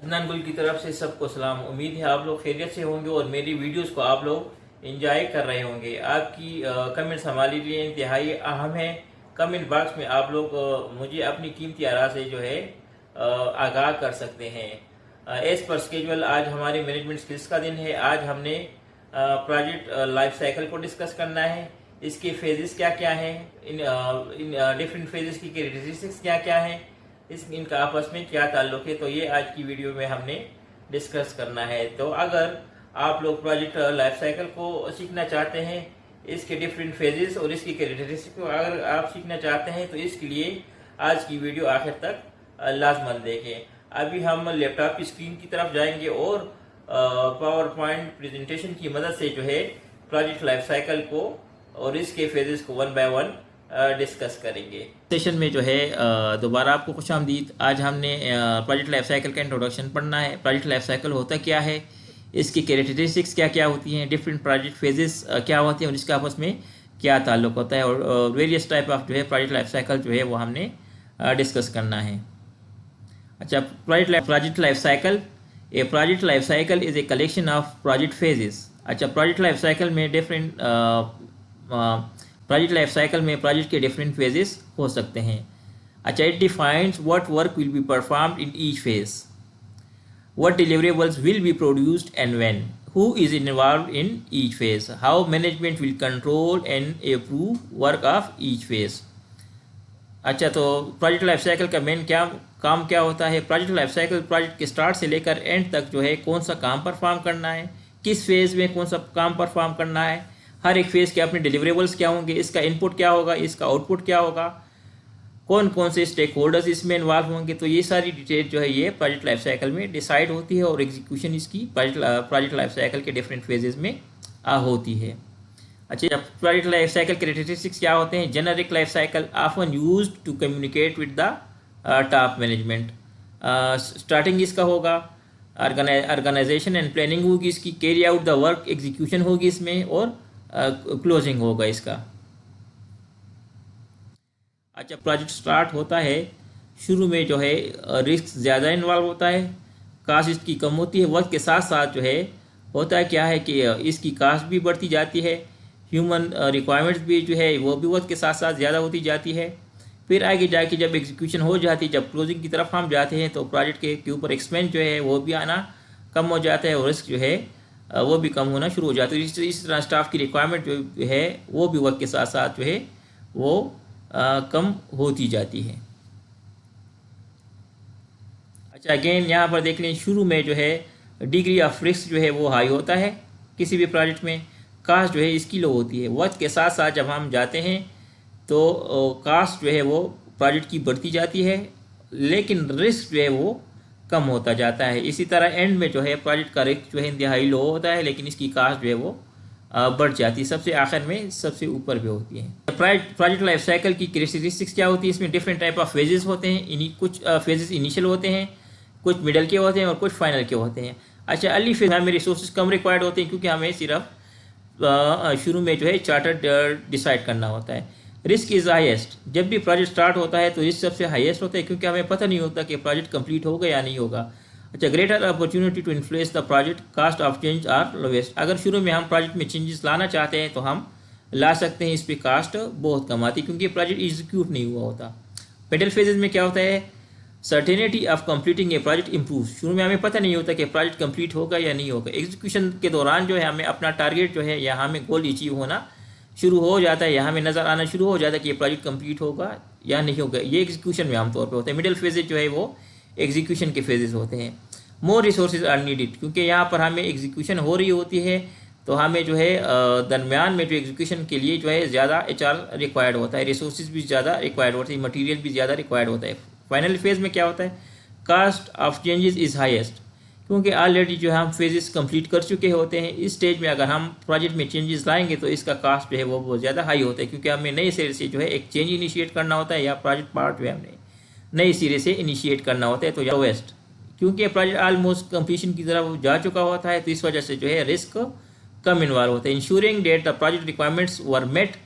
अदनान गुल की तरफ से सबको सलाम। उम्मीद है आप लोग खैरियत से होंगे और मेरी वीडियोस को आप लोग एंजॉय कर रहे होंगे। आपकी कमेंट्स हमारे लिए इंतहाई अहम है। कमेंट बॉक्स में आप लोग मुझे अपनी कीमती आरा से जो है आगाह कर सकते हैं। एज पर स्केजुअल आज हमारे मैनेजमेंट स्किल्स का दिन है। आज हमने प्रोजेक्ट लाइफ साइकिल को डिस्कस करना है। इसके फेजेस क्या क्या हैं, इन डिफरेंट फेजेस की कैरेक्टरिस्टिक्स क्या क्या हैं, इनका आपस में क्या ताल्लुक है, तो ये आज की वीडियो में हमने डिस्कस करना है। तो अगर आप लोग प्रोजेक्ट लाइफ साइकिल को सीखना चाहते हैं, इसके डिफरेंट फेजेस और इसकी कैरेक्टरिस्टिक्स को अगर आप सीखना चाहते हैं तो इसके लिए आज की वीडियो आखिर तक लाजमन देखें। अभी हम लैपटॉप की स्क्रीन की तरफ जाएंगे और पावर पॉइंट प्रेजेंटेशन की मदद से जो है प्रोजेक्ट लाइफ साइकिल को और इसके फेजेस को वन बाय वन डिस्कस करेंगे। सेशन में जो है दोबारा आपको खुशामदीद। आज हमने प्रोजेक्ट लाइफ साइकिल का इंट्रोडक्शन पढ़ना है। प्रोजेक्ट लाइफ साइकिल होता क्या है, इसकी कैरेक्टरिस्टिक्स क्या क्या होती हैं, डिफरेंट प्रोजेक्ट फेजेस क्या होते हैं और इसका आपस में क्या ताल्लुक होता है, और वेरियस टाइप ऑफ जो है प्रोजेक्ट लाइफ साइकिल जो है वो हमने डिस्कस करना है। अच्छा, project life cycle, A project life cycle is a collection of project phases. अच्छा, प्रोजेक्ट लाइफ साइकिल में डिफरेंट प्रोजेक्ट लाइफ साइकिल में प्रोजेक्ट के डिफरेंट फेजेस हो सकते हैं। अच्छा, it defines what work will be performed in each phase, what deliverables will be produced and when, who is involved in each phase, how management will control and approve work of each phase। अच्छा, तो project life cycle का main काम क्या होता है। Project life cycle project के start से लेकर एंड तक जो है कौन सा काम परफॉर्म करना है, किस फेज़ में कौन सा काम परफॉर्म करना है, हर एक फेज़ के अपने डिलीवरेबल्स क्या होंगे, इसका इनपुट क्या होगा, इसका आउटपुट क्या होगा, कौन कौन से स्टेक होल्डर्स इसमें इन्वॉल्व होंगे। तो ये सारी डिटेल जो है ये प्रोजेक्ट लाइफ साइकिल में डिसाइड होती है और एग्जीक्यूशन इसकी प्रोजेक्ट लाइफ साइकिल के डिफरेंट फेजेस में होती है। अच्छा, प्रोजेक्ट लाइफ साइकिल के कैरेक्टरिस्टिक्स क्या होते हैं। Generic life cycle often used to communicate with the top management. Starting इसका होगा, ऑर्गेनाइजेशन एंड प्लानिंग होगी इसकी, carry out the work execution होगी इसमें, और क्लोजिंग होगा इसका। अच्छा, प्रोजेक्ट स्टार्ट होता है, शुरू में जो है रिस्क ज़्यादा इन्वॉल्व होता है, कास्ट इसकी कम होती है। वक्त के साथ साथ जो है होता है क्या है कि इसकी कास्ट भी बढ़ती जाती है, ह्यूमन रिक्वायरमेंट्स भी जो है वो भी वक्त के साथ साथ ज़्यादा होती जाती है। फिर आगे जाके जब एग्जीक्यूशन हो जाती है, जब क्लोजिंग की तरफ हम जाते हैं, तो प्रोजेक्ट के ऊपर एक्सपेंस जो है वो भी आना कम हो जाता है और रिस्क जो है वो भी कम होना शुरू हो जाता है। इस तरह स्टाफ की रिक्वायरमेंट जो है वो भी वक्त के साथ साथ जो है वो कम होती जाती है। अच्छा, अगेन यहाँ पर देख लें, शुरू में जो है डिग्री ऑफ रिस्क जो है वो हाई होता है किसी भी प्रोजेक्ट में, कास्ट जो है इसकी लो होती है। वक्त के साथ साथ जब हम जाते हैं तो कास्ट जो है वो प्रोजेक्ट की बढ़ती जाती है, लेकिन रिस्क जो है वो कम होता जाता है। इसी तरह एंड में जो है प्रोजेक्ट का रिस्क जो है इंतहाई लो होता है, लेकिन इसकी कास्ट जो है वो बढ़ जाती है, सबसे आखिर में सबसे ऊपर भी होती है। प्रोजेक्ट लाइफ साइकिल की कैरेक्टरिस्टिक्स क्या होती है, इसमें डिफरेंट टाइप ऑफ फेजेस होते हैं। कुछ फेजेस इनिशियल होते हैं, कुछ मिडल के होते हैं और कुछ फाइनल के होते हैं। अच्छा, अर्ली फेज हमें रिसोर्सेज कम रिक्वायर्ड होते हैं क्योंकि हमें सिर्फ शुरू में जो है चार्टर डिसाइड करना होता है। रिस्क इज़ हाईएस्ट, जब भी प्रोजेक्ट स्टार्ट होता है तो रिस्क सबसे हाईएस्ट होता है क्योंकि हमें पता नहीं होता कि प्रोजेक्ट कंप्लीट होगा या नहीं होगा। अच्छा, greater opportunity to influence the project, cost of change are lowest. अगर शुरू में हम प्रोजेक्ट में चेंजेस लाना चाहते हैं तो हम ला सकते हैं, इस पर कास्ट बहुत कम आती क्योंकि प्रोजेक्ट एग्जीक्यूट नहीं हुआ होता। मिडिल फेजेस में क्या होता है, certainty of completing A project improve. शुरू में हमें पता नहीं होता कि प्रोजेक्ट कंप्लीट होगा या नहीं होगा। एग्जीक्यूशन के दौरान जो है हमें अपना टारगेट जो है या हमें गोल अचीव होना शुरू हो जाता है, या हमें नज़र आना शुरू हो जाता है कि ये प्रोजेक्ट कंप्लीट होगा या नहीं होगा। ये एग्जीक्यूशन में आमतौर पे होता है। मिडिल फेजेज जो है वो एग्जीक्यूशन के फेजेस होते हैं। मोर रिसोर्सेज आर नीडेड, क्योंकि यहाँ पर हमें एग्जीक्यूशन हो रही होती है तो हमें जो है दरमियान में जो एग्जीक्यूशन के लिए जो है ज़्यादा HR रिक्वायर्ड होता है, रिसोर्सेज भी ज़्यादा रिक्वायर्ड होता है, मटीरियल भी ज़्यादा रिक्वायर्ड होता है। फाइनल फेज़ में क्या होता है, cost of changes is highest, क्योंकि ऑलरेडी जो है हम फेजेस कंप्लीट कर चुके होते हैं। इस स्टेज में अगर हम प्रोजेक्ट में चेंजेस लाएंगे तो इसका कास्ट जो है वो बहुत ज़्यादा हाई होता है, क्योंकि हमें नए सिरे से जो है एक चेंज इनिशिएट करना होता है या प्रोजेक्ट पार्ट जो है हमने नए सिरे से इनिशिएट करना होता है। तो या वेस्ट, क्योंकि प्रोजेक्ट ऑलमोस्ट कंप्लीशन की तरफ जा चुका होता है तो इस वजह से जो है रिस्क कम इन्वॉल्व होता है। Ensuring that the project requirements were met,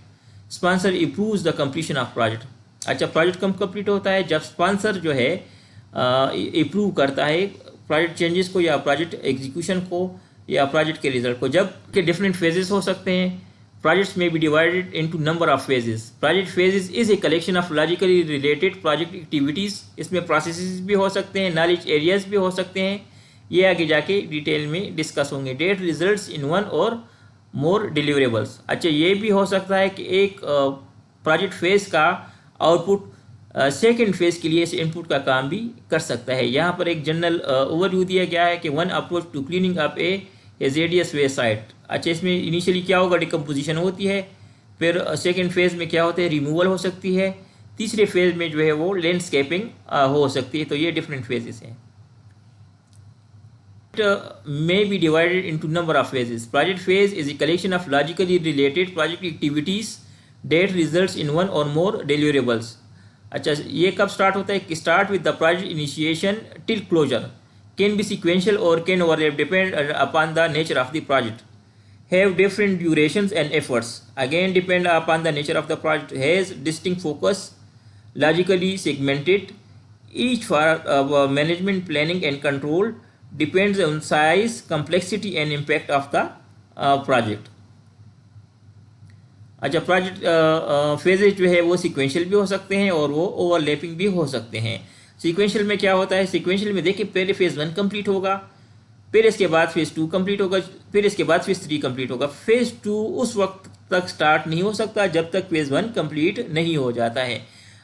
sponsor improves the completion of project. अच्छा, प्रोजेक्ट कम कंप्लीट होता है जब स्पॉन्सर जो है अप्रूव करता है प्रोजेक्ट चेंजेस को या प्रोजेक्ट एग्जीक्यूशन को या प्रोजेक्ट के रिजल्ट को। जब के डिफरेंट फेजेस हो सकते हैं। प्रोजेक्ट्स में be divided into number of phases. Project phases is a collection of logically related project activities. इसमें प्रोसेसेस भी हो सकते हैं, नॉलेज एरियाज भी हो सकते हैं। ये आगे जाके डिटेल में डिस्कस होंगे। डेट रिजल्ट्स इन वन और मोर डिलीवरेबल्स। अच्छा, ये भी हो सकता है कि एक प्रोजेक्ट फेज का आउटपुट सेकेंड फेज के लिए इस इनपुट का काम भी कर सकता है। यहाँ पर एक जनरल ओवरव्यू दिया गया है कि one approach to cleaning up a hazardous वे साइट। अच्छा, इसमें इनिशियली क्या होगा, डिकम्पोजिशन होती है, फिर सेकेंड फेज में क्या होता है, रिमूवल हो सकती है, तीसरे फेज में जो है वो लैंडस्केपिंग हो सकती है। तो ये डिफरेंट फेजेस हैं। may be divided into number of phases. Project phase is a collection of logically related project activities that results in one or more deliverables. अच्छा, ये कब स्टार्ट होता है? Start with the project initiation till closure, can be sequential और can overlap depend upon the nature of the project, have different durations and efforts, again depend upon the nature of the project, has distinct focus, logically segmented, each for management planning and control, depends on size, complexity and impact of the project. अच्छा, project phases जो है वो sequential भी हो सकते हैं और वो ओवरलैपिंग भी हो सकते हैं। सीक्वेंशियल में क्या होता है? सीक्वेंशियल में देखिए, पहले फेज़ 1 कंप्लीट होगा, फिर इसके बाद फेज़ 2 कंप्लीट होगा, फिर इसके बाद फेज़ 3 कंप्लीट होगा। फेज़ 2 उस वक्त तक स्टार्ट नहीं हो सकता जब तक फेज़ 1 कंप्लीट नहीं हो जाता है।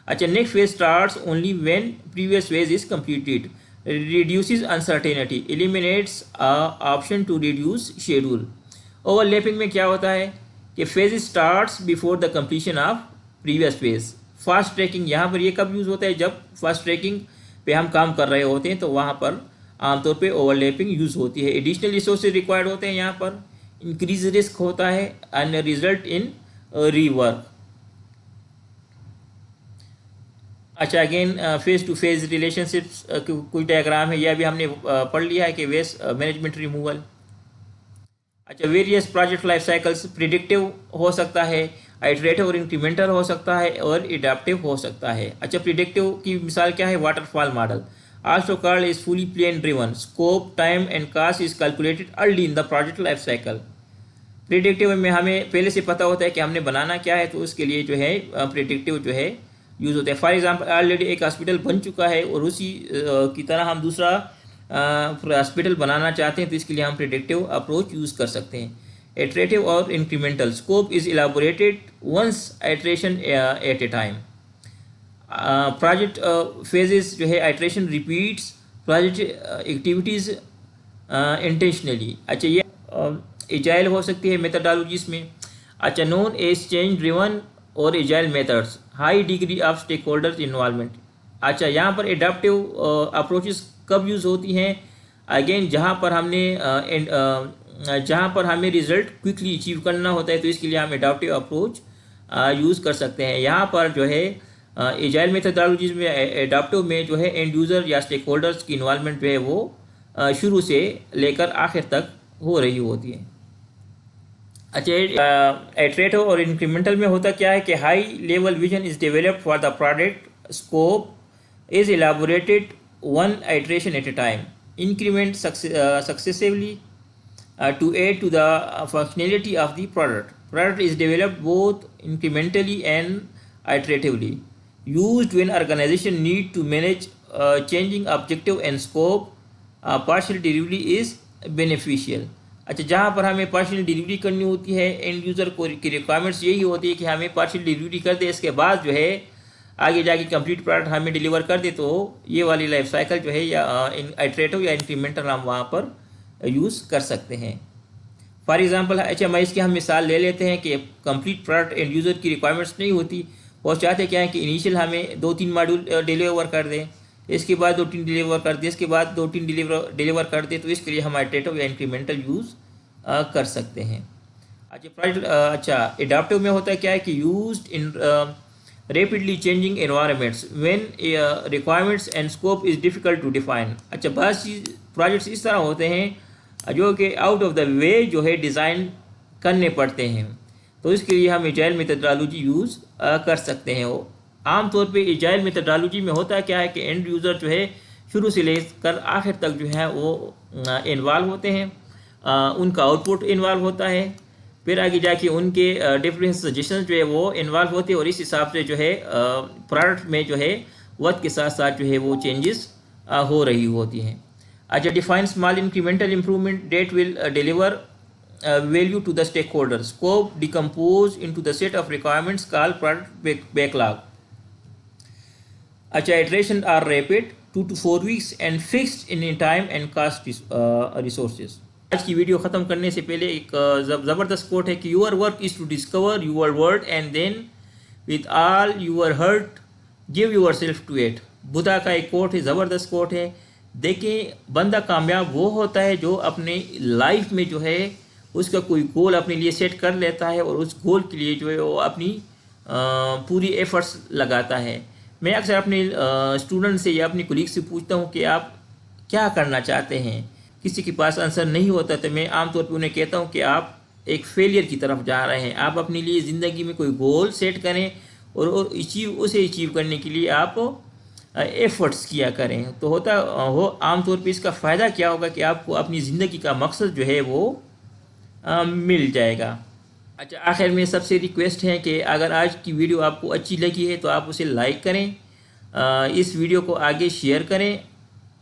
अच्छा, next phase starts only when previous phase is completed, reduces uncertainty, eliminates option to reduce schedule. Overlapping में क्या होता है कि phase starts before the completion of previous phase. Fast tracking, यहाँ पर ये कब यूज़ होता है? जब फास्ट ट्रैकिंग पे हम काम कर रहे होते हैं तो वहाँ पर आमतौर पे ओवरलैपिंग यूज़ होती है। एडिशनल रिसोर्सेज रिक्वायर्ड होते हैं यहाँ पर, इंक्रीज रिस्क होता है एंड रिजल्ट इन रीवर्क। अच्छा, again phase two phase relationships कोई डायग्राम है, यह भी हमने पढ़ लिया है कि वेस्ट मैनेजमेंट रिमूवल। अच्छा, various project life cycles, predictive हो सकता है, आइटरेटिव और इंक्रीमेंटल हो सकता है और एडाप्टिव हो सकता है। अच्छा, प्रिडिक्टिव की मिसाल क्या है? Waterfall model, also called is fully plan driven, scope, time and cost is calculated early in the project life cycle. Predictive में हमें पहले से पता होता है कि हमने बनाना क्या है, तो उसके लिए जो है प्रिडिक्टिव जो है यूज़ होता है। फॉर एग्जांपल, ऑलरेडी एक हॉस्पिटल बन चुका है और उसी की तरह हम दूसरा हॉस्पिटल बनाना चाहते हैं, तो इसके लिए हम प्रेडिक्टिव अप्रोच यूज़ कर सकते हैं। इटरेटिव और incremental, scope is elaborated once iteration at a time. Project phases जो है iteration repeats project activities intentionally. अच्छा, ये एजाइल हो सकती है मेथडोलॉजीज में। अच्छा, नोन एज चेंज ड्रिवन और agile methods, high degree of stakeholders involvement. अच्छा, यहाँ पर एडाप्टिव अप्रोचेस कब यूज़ होती हैं? अगेन जहाँ पर हमें रिजल्ट क्विकली अचीव करना होता है, तो इसके लिए हम एडाप्टिव अप्रोच यूज़ कर सकते हैं। यहाँ पर जो है एजाइल मेथडोलॉजीज में, एडाप्टिव में जो है एंड यूज़र या स्टेक होल्डर्स की इन्वॉल्वमेंट जो है वो शुरू से लेकर आखिर तक हो रही होती है। अच्छा, इटरेटिव और इंक्रीमेंटल में होता क्या है कि high level vision is developed for the product, scope is elaborated one iteration at a time, increment successively to add to the functionality of the product. Product is developed both incrementally and iteratively. Used when organization need to manage changing objective and scope. Partial delivery is beneficial. अच्छा, जहाँ पर हमें partial delivery करनी होती है, end user को की requirements यही होती है कि हमें पार्शियल डिलीवरी कर दे, इसके बाद जो है आगे जाके कंप्लीट प्रोडक्ट हमें डिलीवर कर दे, तो ये वाली लाइफ साइकिल जो है या आइटरेटिव या इंक्रीमेंटल हम वहाँ पर यूज़ कर सकते हैं। फॉर एग्जांपल, अच्छा मैं इसकी हम मिसाल ले लेते हैं कि कंप्लीट प्रोडक्ट एंड यूज़र की रिक्वायरमेंट्स नहीं होती, वो चाहते क्या है कि इनिशियल हमें 2-3 मॉड्यूल डिलीवर कर दें, इसके बाद 2-3 डिलीवर कर दें, इसके बाद 2-3 डिलीवर कर दें, तो इसके लिए हम आइटरेटिव या इंक्रीमेंटल यूज़ कर सकते हैं। अच्छा, प्रोडक्ट अच्छा एडाप्टिव में होता है क्या है कि used in rapidly changing environments when requirements and scope is difficult to define. अच्छा, बहुत सी प्रोजेक्ट्स इस तरह होते हैं जो कि आउट ऑफ द वे जो है डिज़ाइन करने पड़ते हैं, तो इसके लिए हम एजाइल मेथडोलॉजी यूज़ कर सकते हैं। वो आमतौर पे एजाइल मेथडोलॉजी में होता क्या है कि एंड यूज़र जो है शुरू से लेकर आखिर तक जो है वो इन्वॉल्व होते हैं, उनका आउटपुट इन्वॉल्व होता है, फिर आगे जाके उनके डिफरेंट सजेशन जो है वो इन्वॉल्व होते हैं और इस हिसाब से जो है प्रोडक्ट में जो है वक्त के साथ साथ जो है वो चेंजेस हो रही होती हैं। अच्छा, define small incremental improvement that will deliver value to the stakeholder. Scope decompose into the set of requirements called product backlog. अच्छा, iteration are rapid 2 to 4 weeks and fixed in time and cost resources. आज की video ख़त्म करने से पहले एक ज़बरदस्त quote है कि your work is to discover your word and then with all your heart give yourself to it. Buddha का एक कोट है, ज़बरदस्त कोट है। देखिए, बंदा कामयाब वो होता है जो अपने लाइफ में जो है उसका कोई गोल अपने लिए सेट कर लेता है और उस गोल के लिए जो है वो अपनी पूरी एफर्ट्स लगाता है। मैं अक्सर अपने स्टूडेंट से या अपनी कोलीग से पूछता हूँ कि आप क्या करना चाहते हैं। किसी के पास आंसर नहीं होता तो मैं आमतौर पे उन्हें कहता हूँ कि आप एक फेलियर की तरफ जा रहे हैं। आप अपने लिए ज़िंदगी में कोई गोल सेट करें और उसे अचीव करने के लिए आप एफ़र्ट्स किया करें। तो होता हो आमतौर पे इसका फ़ायदा क्या होगा कि आपको अपनी ज़िंदगी का मकसद जो है वो मिल जाएगा। अच्छा, आखिर में सबसे रिक्वेस्ट है कि अगर आज की वीडियो आपको अच्छी लगी है तो आप उसे लाइक करें, इस वीडियो को आगे शेयर करें।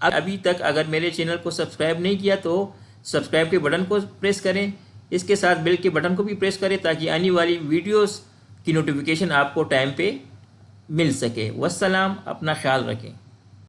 अभी तक अगर मेरे चैनल को सब्सक्राइब नहीं किया तो सब्सक्राइब के बटन को प्रेस करें, इसके साथ बेल के बटन को भी प्रेस करें ताकि आने वाली वीडियोस की नोटिफिकेशन आपको टाइम पे मिल सके। वस्सलाम, अपना ख्याल रखें।